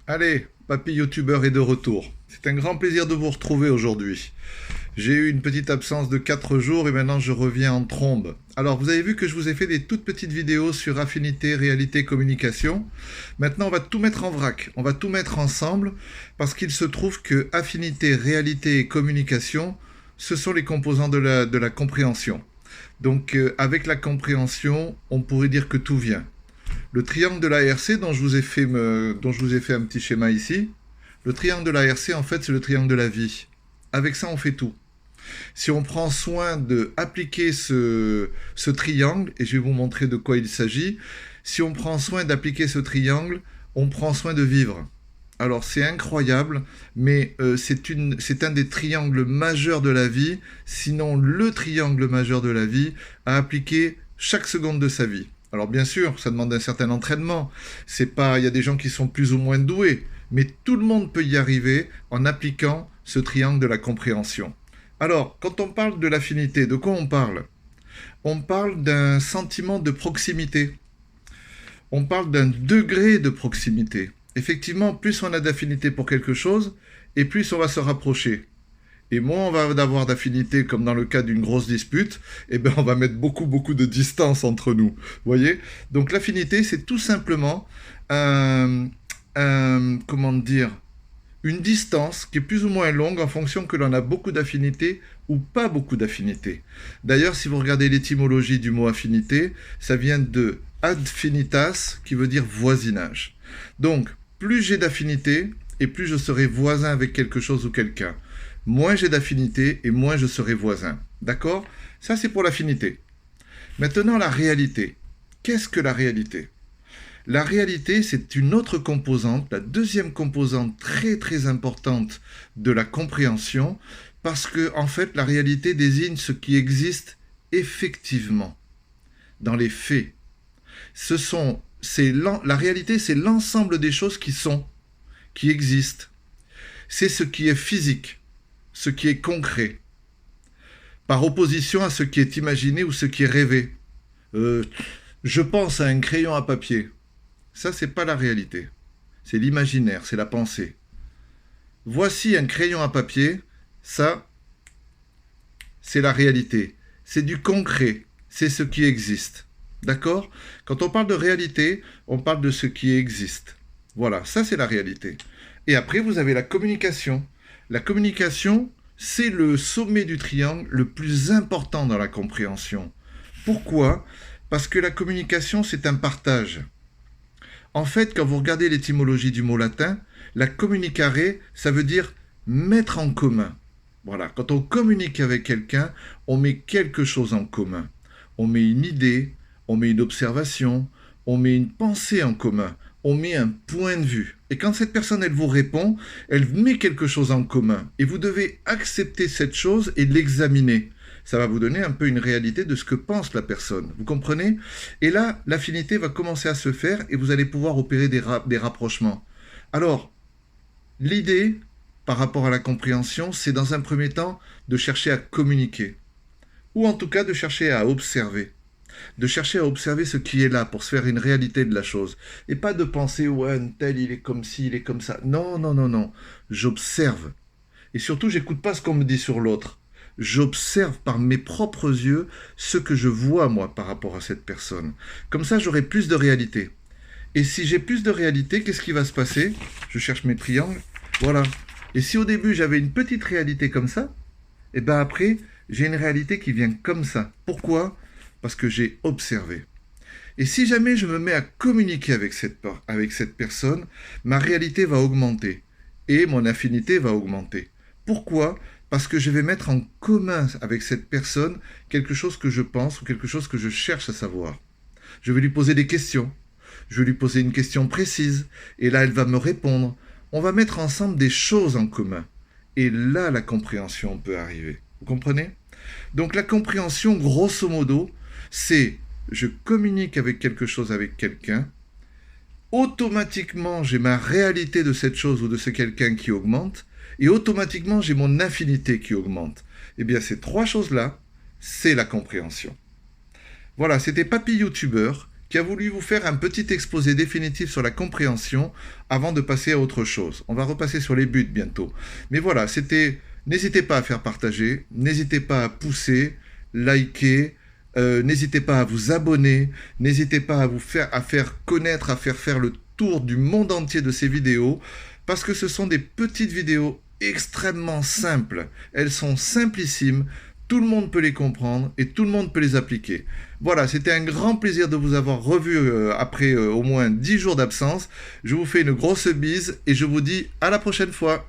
Allez, papy youtubeur est de retour. C'est un grand plaisir de vous retrouver aujourd'hui. J'ai eu une petite absence de 4 jours et maintenant je reviens en trombe. Alors vous avez vu que je vous ai fait des toutes petites vidéos sur affinité, réalité, communication. Maintenant on va tout mettre en vrac, on va tout mettre ensemble parce qu'il se trouve que affinité, réalité et communication, ce sont les composants de la compréhension. Donc avec la compréhension, on pourrait dire que tout vient. Le triangle de l'ARC dont je vous ai fait un petit schéma ici, le triangle de l'ARC en fait c'est le triangle de la vie. Avec ça on fait tout. Si on prend soin d'appliquer ce triangle, et je vais vous montrer de quoi il s'agit, si on prend soin d'appliquer ce triangle, on prend soin de vivre. Alors c'est incroyable, mais c'est un des triangles majeurs de la vie, sinon le triangle majeur de la vie, à appliquer chaque seconde de sa vie. Alors bien sûr, ça demande un certain entraînement. C'est pas, il y a des gens qui sont plus ou moins doués, mais tout le monde peut y arriver en appliquant ce triangle de la compréhension. Alors, quand on parle de l'affinité, de quoi on parle? On parle d'un sentiment de proximité. On parle d'un degré de proximité. Effectivement, plus on a d'affinité pour quelque chose, et plus on va se rapprocher. Et moins on va avoir d'affinité, comme dans le cas d'une grosse dispute, eh ben on va mettre beaucoup de distance entre nous. Vous voyez? Donc l'affinité, c'est tout simplement comment dire, une distance qui est plus ou moins longue en fonction que l'on a beaucoup d'affinité ou pas beaucoup d'affinité. D'ailleurs, si vous regardez l'étymologie du mot affinité, ça vient de adfinitas, qui veut dire voisinage. Donc, plus j'ai d'affinité, et plus je serai voisin avec quelque chose ou quelqu'un. Moins j'ai d'affinité, et moins je serai voisin. D'accord? Ça, c'est pour l'affinité. Maintenant, la réalité. Qu'est-ce que la réalité? La réalité, c'est une autre composante, la deuxième composante très importante de la compréhension, parce que en fait, la réalité désigne ce qui existe effectivement, dans les faits. La réalité, c'est l'ensemble des choses qui sont, qui existent. C'est ce qui est physique, ce qui est concret, par opposition à ce qui est imaginé ou ce qui est rêvé. Je pense à un crayon à papier. Ça, c'est pas la réalité. C'est l'imaginaire, c'est la pensée. Voici un crayon à papier. Ça, c'est la réalité. C'est du concret. C'est ce qui existe. D'accord? Quand on parle de réalité, on parle de ce qui existe. Voilà, ça c'est la réalité. Et après, vous avez la communication. La communication, c'est le sommet du triangle le plus important dans la compréhension. Pourquoi? Parce que la communication, c'est un partage. En fait, quand vous regardez l'étymologie du mot latin, la communicare, ça veut dire mettre en commun. Voilà, quand on communique avec quelqu'un, on met quelque chose en commun. On met une idée, on met une observation, on met une pensée en commun, on met un point de vue. Et quand cette personne, elle vous répond, elle met quelque chose en commun. Et vous devez accepter cette chose et l'examiner. Ça va vous donner un peu une réalité de ce que pense la personne. Vous comprenez? Et là, l'affinité va commencer à se faire et vous allez pouvoir opérer des rapprochements. Alors, l'idée, par rapport à la compréhension, c'est dans un premier temps de chercher à communiquer. Ou en tout cas de chercher à observer. De chercher à observer ce qui est là pour se faire une réalité de la chose. Et pas de penser, ouais, un tel, il est comme ci, il est comme ça. Non. J'observe. Et surtout, j'écoute pas ce qu'on me dit sur l'autre. J'observe par mes propres yeux ce que je vois, moi, par rapport à cette personne. Comme ça, j'aurai plus de réalité. Et si j'ai plus de réalité, qu'est-ce qui va se passer? Je cherche mes triangles. Voilà. Et si au début, j'avais une petite réalité comme ça, et ben après, j'ai une réalité qui vient comme ça. Pourquoi? Parce que j'ai observé. Et si jamais je me mets à communiquer avec cette personne, ma réalité va augmenter. Et mon affinité va augmenter. Pourquoi? Parce que je vais mettre en commun avec cette personne quelque chose que je pense ou quelque chose que je cherche à savoir. Je vais lui poser des questions. Je vais lui poser une question précise. Et là, elle va me répondre. On va mettre ensemble des choses en commun. Et là, la compréhension peut arriver. Vous comprenez? Donc la compréhension, grosso modo, c'est je communique avec quelque chose avec quelqu'un. Automatiquement, j'ai ma réalité de cette chose ou de ce quelqu'un qui augmente. Et automatiquement, j'ai mon affinité qui augmente. Eh bien, ces trois choses-là, c'est la compréhension. Voilà, c'était Papy YouTuber. qui a voulu vous faire un petit exposé définitif sur la compréhension avant de passer à autre chose. On va repasser sur les buts bientôt. Mais voilà, c'était... N'hésitez pas à faire partager, n'hésitez pas à pousser, liker, n'hésitez pas à vous abonner, n'hésitez pas à faire connaître, à faire le tour du monde entier de ces vidéos, parce que ce sont des petites vidéos extrêmement simples. Elles sont simplissimes, tout le monde peut les comprendre et tout le monde peut les appliquer. Voilà, c'était un grand plaisir de vous avoir revu après au moins 10 jours d'absence. Je vous fais une grosse bise et je vous dis à la prochaine fois.